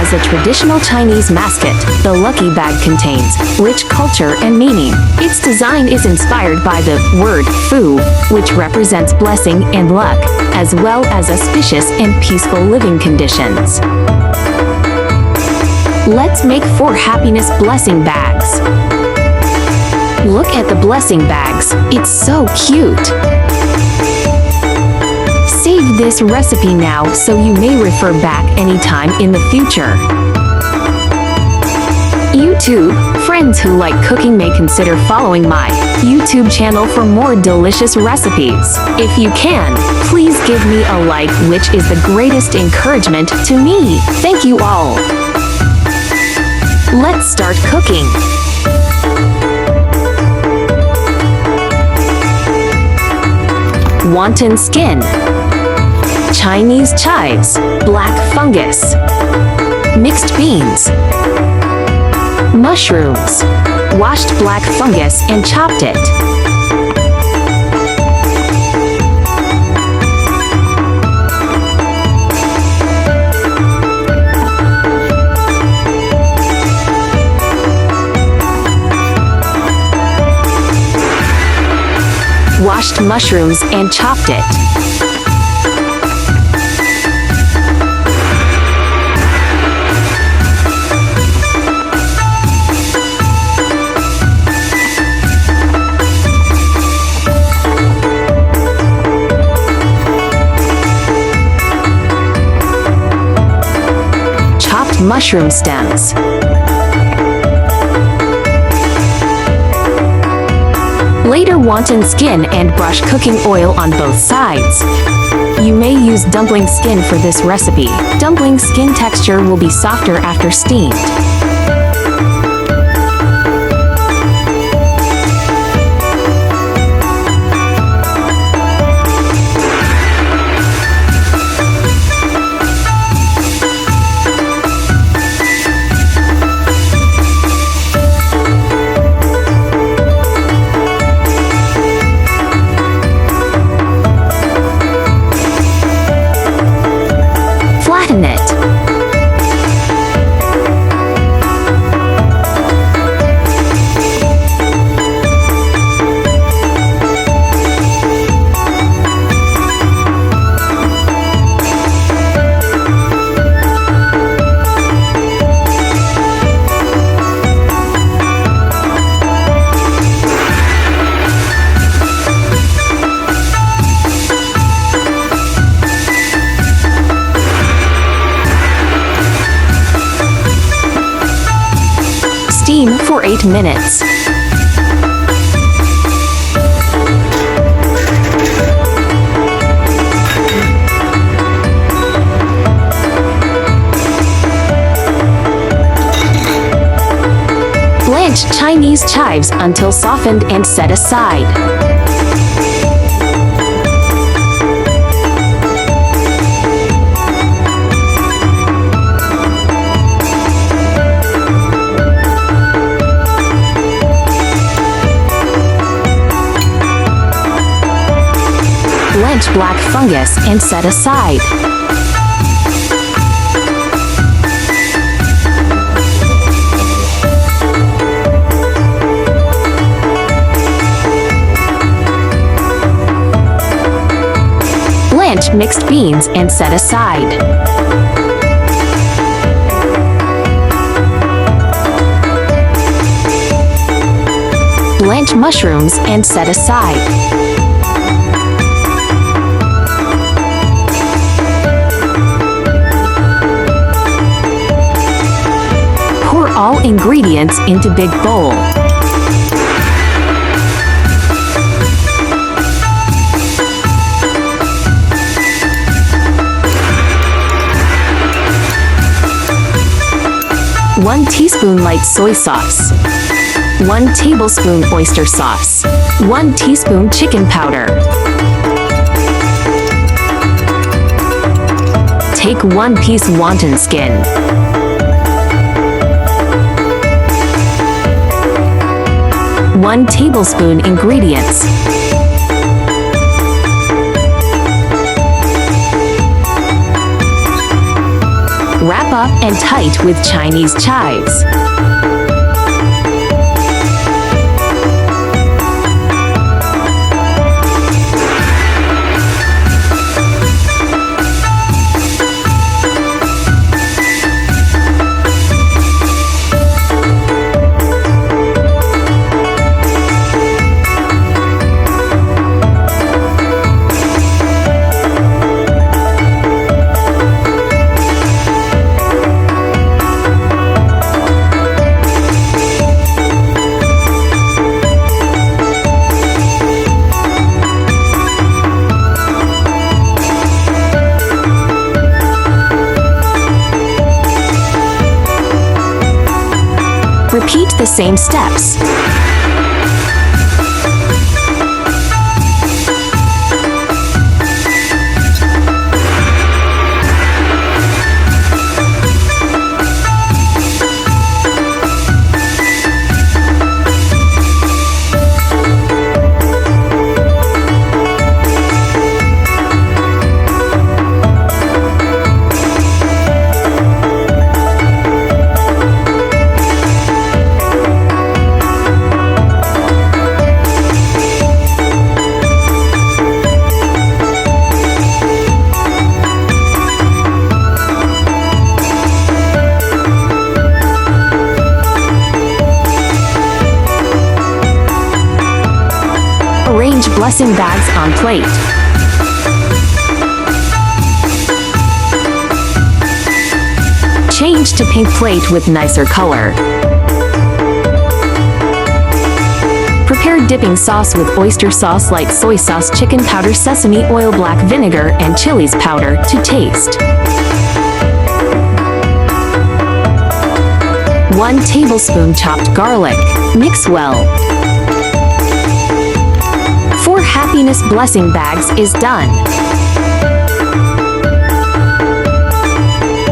as a traditional Chinese mascot, the lucky bag contains rich culture and meaning. Its design is inspired by the word fu, which represents blessing and luck, as well as auspicious and peaceful living conditions. Let's make 4 happiness blessing bags. Look at the blessing bags, it's so cute. Save this recipe now so you may refer back anytime in the future. YouTube, friends who like cooking may consider following my YouTube channel for more delicious recipes. If you can, please give me a like, which is the greatest encouragement to me. Thank you all. Let's start cooking. Wonton skin, Chinese chives, black fungus, mixed beans, mushrooms, washed black fungus and chopped it. Washed mushrooms and chopped it. Chopped mushroom stems. Later, wonton skin and brush cooking oil on both sides. You may use dumpling skin for this recipe. Dumpling skin texture will be softer after steamed. Flatten it. Steam for 8 minutes. Blanch Chinese chives until softened and set aside. Blanch black fungus and set aside. Blanch mixed beans and set aside. Blanch mushrooms and set aside. Pour all ingredients into big bowl. One teaspoon light soy sauce. 1 tablespoon oyster sauce. 1 teaspoon chicken powder. Take 1 piece wonton skin. One tablespoon ingredients. wrap up and tight with Chinese chives. Repeat the same steps. Arrange blessing bags on plate. Change to pink plate with nicer color. Prepare dipping sauce with oyster sauce, light soy sauce, chicken powder, sesame oil, black vinegar, and chilies powder to taste. 1 tablespoon chopped garlic. Mix well. 4 happiness blessing bags is done.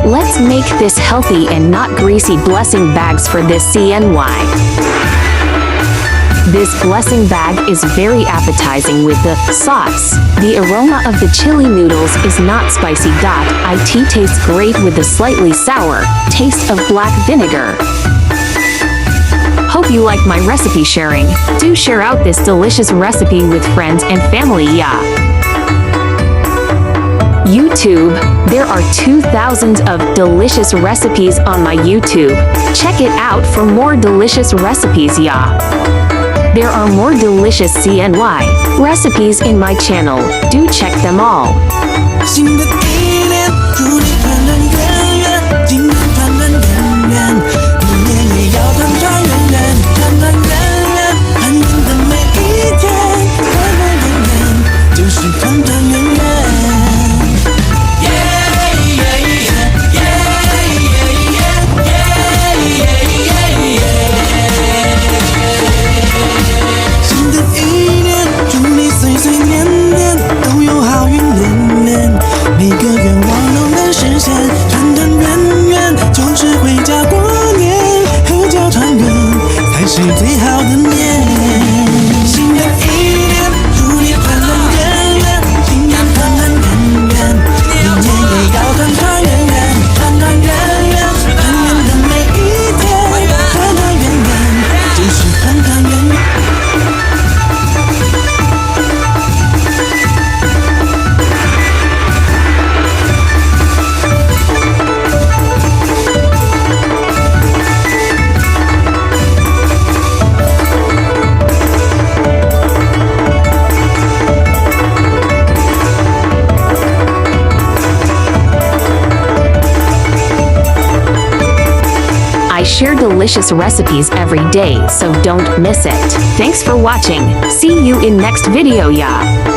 Let's make this healthy and not greasy blessing bags for this CNY. This blessing bag is very appetizing with the sauce. The aroma of the chili noodles is not spicy. It tastes great with the slightly sour taste of black vinegar. Hope you like my recipe sharing. Do share out this delicious recipe with friends and family, yeah. YouTube, there are 2,000 of delicious recipes on my YouTube. Check it out for more delicious recipes, yeah. There are more delicious CNY recipes in my channel. Do check them all. I share delicious recipes every day, so don't miss it. Thanks for watching. See you in next video, yeah.